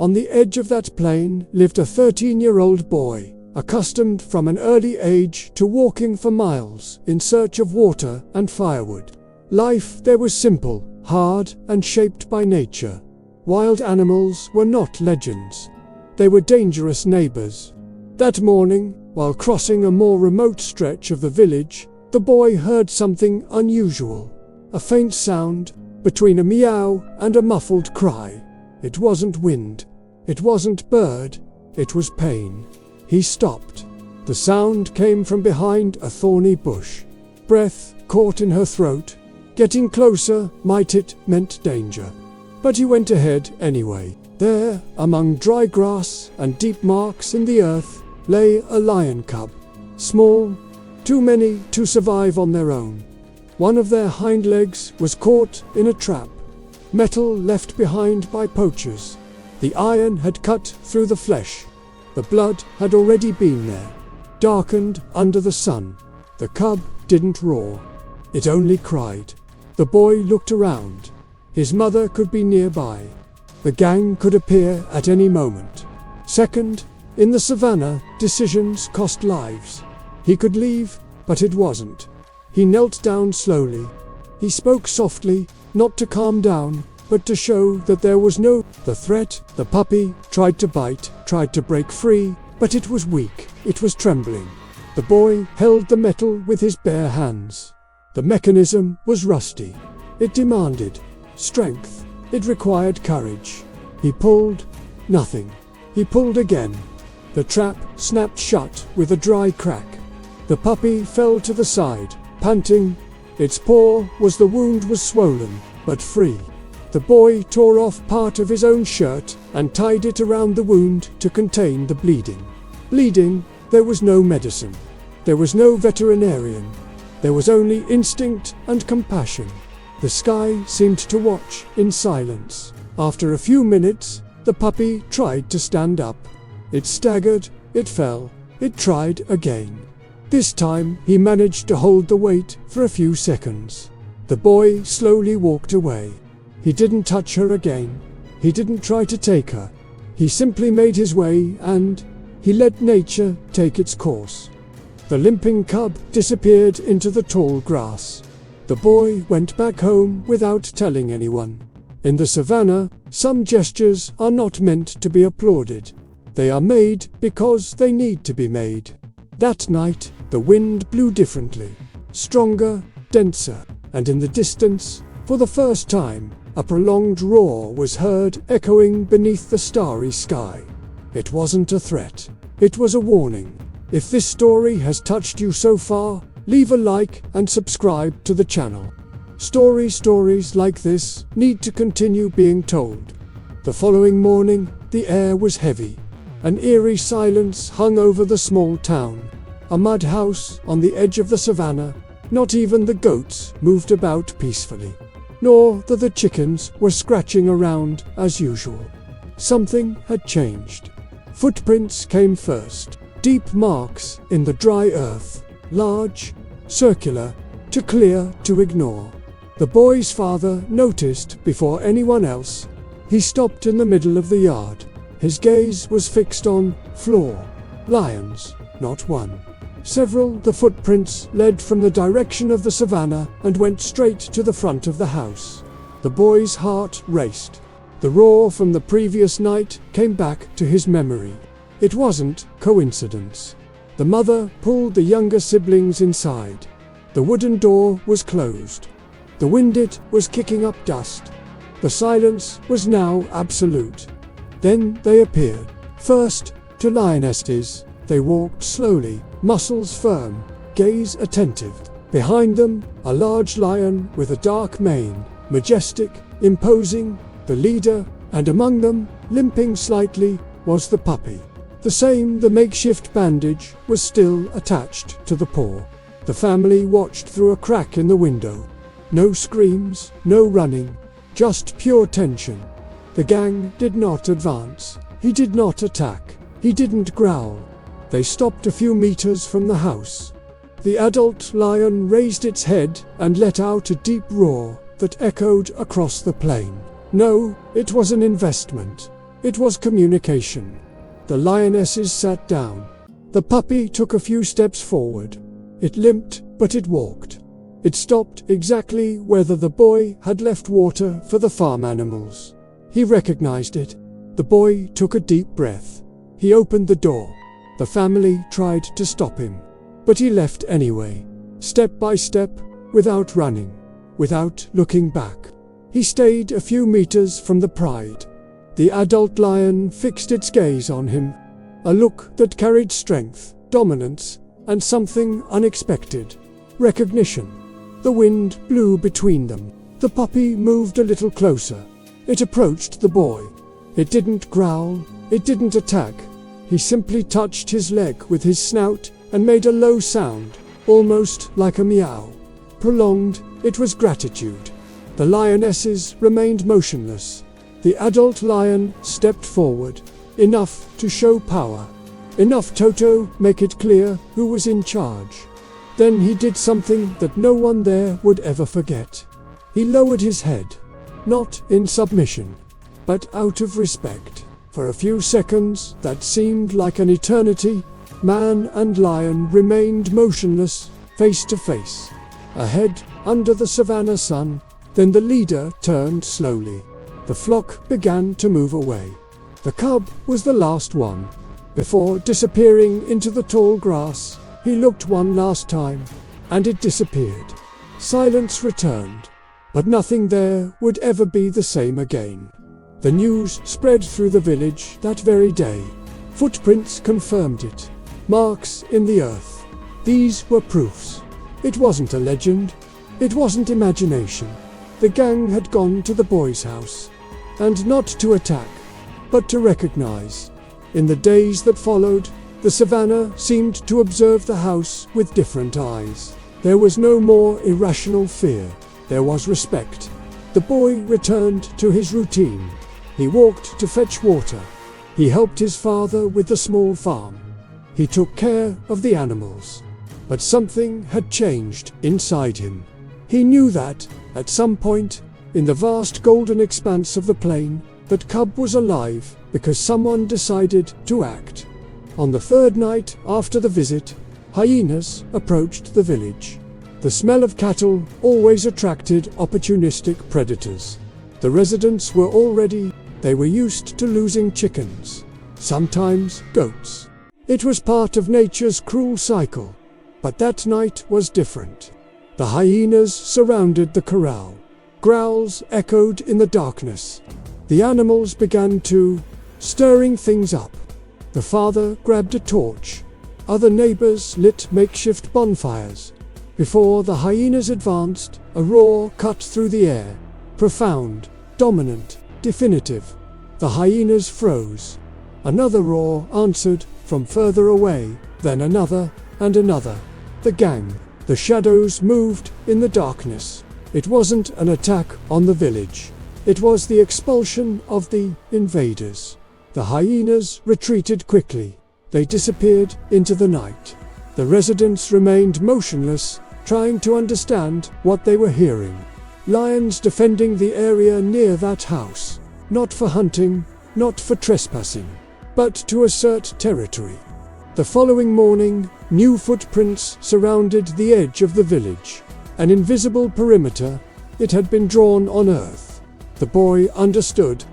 On the edge of that plain lived a 13-year-old boy, accustomed from an early age to walking for miles in search of water and firewood. Life there was simple, hard, and shaped by nature. Wild animals were not legends. They were dangerous neighbors. That morning, while crossing a more remote stretch of the village, the boy heard something unusual. A faint sound, between a meow and a muffled cry. It wasn't wind. It wasn't bird. It was pain. He stopped. The sound came from behind a thorny bush. Breath caught in her throat. Getting closer meant danger. But he went ahead anyway. There, among dry grass and deep marks in the earth, lay a lion cub. Small, too many to survive on their own. One of their hind legs was caught in a trap. Metal left behind by poachers. The iron had cut through the flesh. The blood had already been there, darkened under the sun. The cub didn't roar. It only cried. The boy looked around. His mother could be nearby. The gang could appear at any moment. Second, in the savannah, decisions cost lives. He could leave, but it wasn't. He knelt down slowly. He spoke softly, not to calm down, but to show that there was no the threat. The puppy tried to bite, tried to break free, but it was weak. It was trembling. The boy held the metal with his bare hands. The mechanism was rusty. It demanded strength. It required courage. He pulled. Nothing. He pulled again. The trap snapped shut with a dry crack. The puppy fell to the side, panting. Its paw the wound was swollen, but free. The boy tore off part of his own shirt and tied it around the wound to contain the bleeding. Bleeding, there was no medicine. There was no veterinarian. There was only instinct and compassion. The sky seemed to watch in silence. After a few minutes, the puppy tried to stand up. It staggered, it fell, it tried again. This time, he managed to hold the weight for a few seconds. The boy slowly walked away. He didn't touch her again. He didn't try to take her. He simply made his way and he let nature take its course. The limping cub disappeared into the tall grass. The boy went back home without telling anyone. In the savannah, some gestures are not meant to be applauded. They are made because they need to be made. That night, the wind blew differently, stronger, denser, and in the distance, for the first time, a prolonged roar was heard echoing beneath the starry sky. It wasn't a threat. It was a warning. If this story has touched you so far, leave a like and subscribe to the channel. Stories like this need to continue being told. The following morning, the air was heavy. An eerie silence hung over the small town. A mud house on the edge of the savannah. Not even the goats moved about peacefully, nor the chickens were scratching around as usual. Something had changed. Footprints came first. Deep marks in the dry earth, large, circular, too clear to ignore. The boy's father noticed before anyone else. He stopped in the middle of the yard. His gaze was fixed on floor. Lions, not one. Several. The footprints led from the direction of the savannah and went straight to the front of the house. The boy's heart raced. The roar from the previous night came back to his memory. It wasn't coincidence. The mother pulled the younger siblings inside. The wooden door was closed. The wind was kicking up dust. The silence was now absolute. Then they appeared. First, two lionesses. They walked slowly, muscles firm, gaze attentive. Behind them, a large lion with a dark mane, majestic, imposing, the leader, and among them, limping slightly, was the puppy. The makeshift bandage was still attached to the paw. The family watched through a crack in the window. No screams, no running, just pure tension. The gang did not advance. He did not attack. He didn't growl. They stopped a few meters from the house. The adult lion raised its head and let out a deep roar that echoed across the plain. No, it was an investment. It was communication. The lionesses sat down. The puppy took a few steps forward. It limped, but it walked. It stopped exactly where the boy had left water for the farm animals. He recognized it. The boy took a deep breath. He opened the door. The family tried to stop him, but he left anyway, step by step, without running, without looking back. He stayed a few meters from the pride. The adult lion fixed its gaze on him, a look that carried strength, dominance, and something unexpected: recognition. The wind blew between them. The puppy moved a little closer. It approached the boy. It didn't growl, it didn't attack. He simply touched his leg with his snout and made a low sound, almost like a meow. Prolonged, it was gratitude. The lionesses remained motionless. The adult lion stepped forward, enough to show power, enough to make it clear who was in charge. Then he did something that no one there would ever forget. He lowered his head, not in submission, but out of respect. For a few seconds that seemed like an eternity, man and lion remained motionless, face to face. Ahead, under the Savanna sun, then the leader turned slowly. The flock began to move away. The cub was the last one. Before disappearing into the tall grass, he looked one last time, and it disappeared. Silence returned, but nothing there would ever be the same again. The news spread through the village that very day. Footprints confirmed it. Marks in the earth. These were proofs. It wasn't a legend. It wasn't imagination. The gang had gone to the boy's house, and not to attack, but to recognize. In the days that followed, the Savanna seemed to observe the house with different eyes. There was no more irrational fear. There was respect. The boy returned to his routine. He walked to fetch water. He helped his father with the small farm. He took care of the animals. But something had changed inside him. He knew that, at some point, in the vast golden expanse of the plain, that cub was alive because someone decided to act. On the third night after the visit, hyenas approached the village. The smell of cattle always attracted opportunistic predators. The residents were they were used to losing chickens, sometimes goats. It was part of nature's cruel cycle. But that night was different. The hyenas surrounded the corral. Growls echoed in the darkness. The animals began stirring things up. The father grabbed a torch. Other neighbors lit makeshift bonfires. Before the hyenas advanced, a roar cut through the air. Profound, dominant, definitive. The hyenas froze. Another roar answered from further away, then another and another. The gang. The shadows moved in the darkness. It wasn't an attack on the village. It was the expulsion of the invaders. The hyenas retreated quickly. They disappeared into the night. The residents remained motionless, trying to understand what they were hearing. Lions defending the area near that house. Not for hunting, not for trespassing, but to assert territory. The following morning, new footprints surrounded the edge of the village. An invisible perimeter. It had been drawn on earth. The boy understood.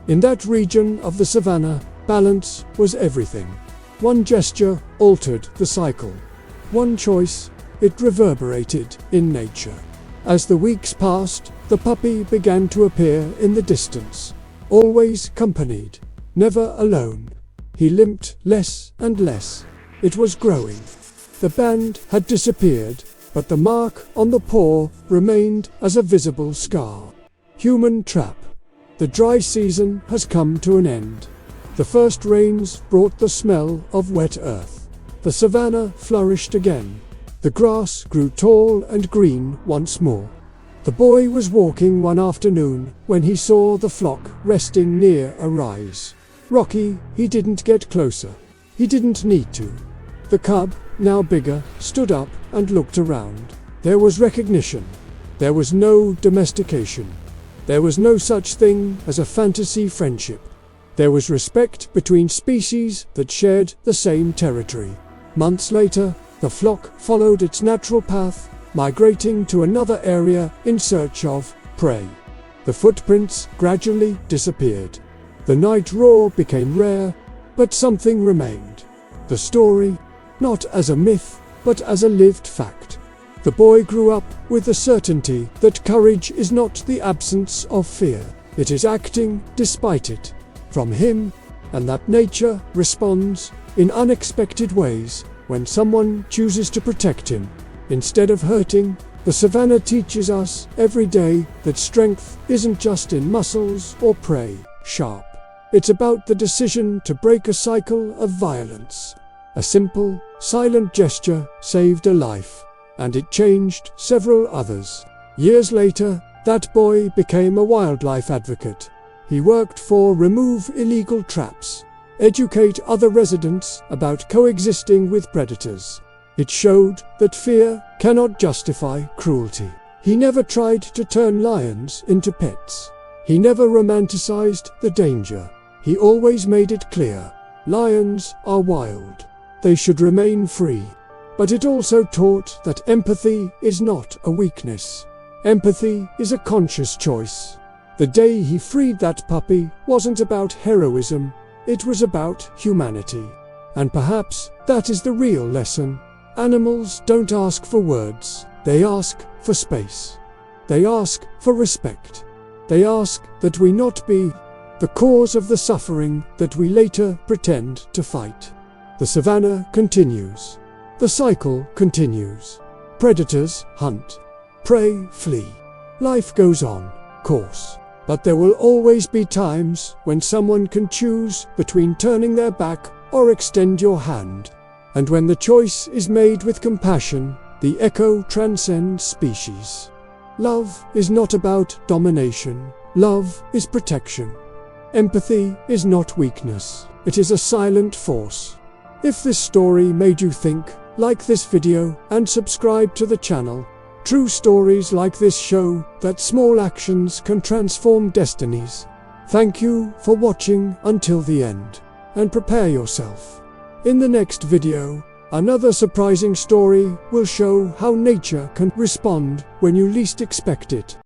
In that region of the Savanna, balance was everything. One gesture altered the cycle. One choice, it reverberated in nature. As the weeks passed, the puppy began to appear in the distance. Always accompanied, never alone. He limped less and less. It was growing. The band had disappeared, but the mark on the paw remained as a visible scar. Human trap. The dry season has come to an end. The first rains brought the smell of wet earth. The savanna flourished again. The grass grew tall and green once more. The boy was walking one afternoon when he saw the flock resting near a rise. Rocky, he didn't get closer. He didn't need to. The cub, now bigger, stood up and looked around. There was recognition. There was no domestication. There was no such thing as a fantasy friendship. There was respect between species that shared the same territory. Months later, the flock followed its natural path, migrating to another area in search of prey. The footprints gradually disappeared. The night roar became rare, but something remained. The story, not as a myth, but as a lived fact. The boy grew up with the certainty that courage is not the absence of fear, it is acting despite it. From him, and that nature responds in unexpected ways when someone chooses to protect him. Instead of hurting, the Savanna teaches us every day that strength isn't just in muscles or prey sharp. It's about the decision to break a cycle of violence. A simple, silent gesture saved a life, and it changed several others. Years later, that boy became a wildlife advocate. He worked for remove illegal traps, educate other residents about coexisting with predators. It showed that fear cannot justify cruelty. He never tried to turn lions into pets. He never romanticized the danger. He always made it clear, lions are wild. They should remain free. But it also taught that empathy is not a weakness. Empathy is a conscious choice. The day he freed that puppy wasn't about heroism, it was about humanity. And perhaps that is the real lesson. Animals don't ask for words, they ask for space. They ask for respect. They ask that we not be the cause of the suffering that we later pretend to fight. The Savanna continues. The cycle continues. Predators hunt. Prey flee. Life goes on, course. But there will always be times when someone can choose between turning their back or extend your hand. And when the choice is made with compassion, the echo transcends species. Love is not about domination. Love is protection. Empathy is not weakness. It is a silent force. If this story made you think, like this video and subscribe to the channel. True stories like this show that small actions can transform destinies. Thank you for watching until the end, and prepare yourself. In the next video, another surprising story will show how nature can respond when you least expect it.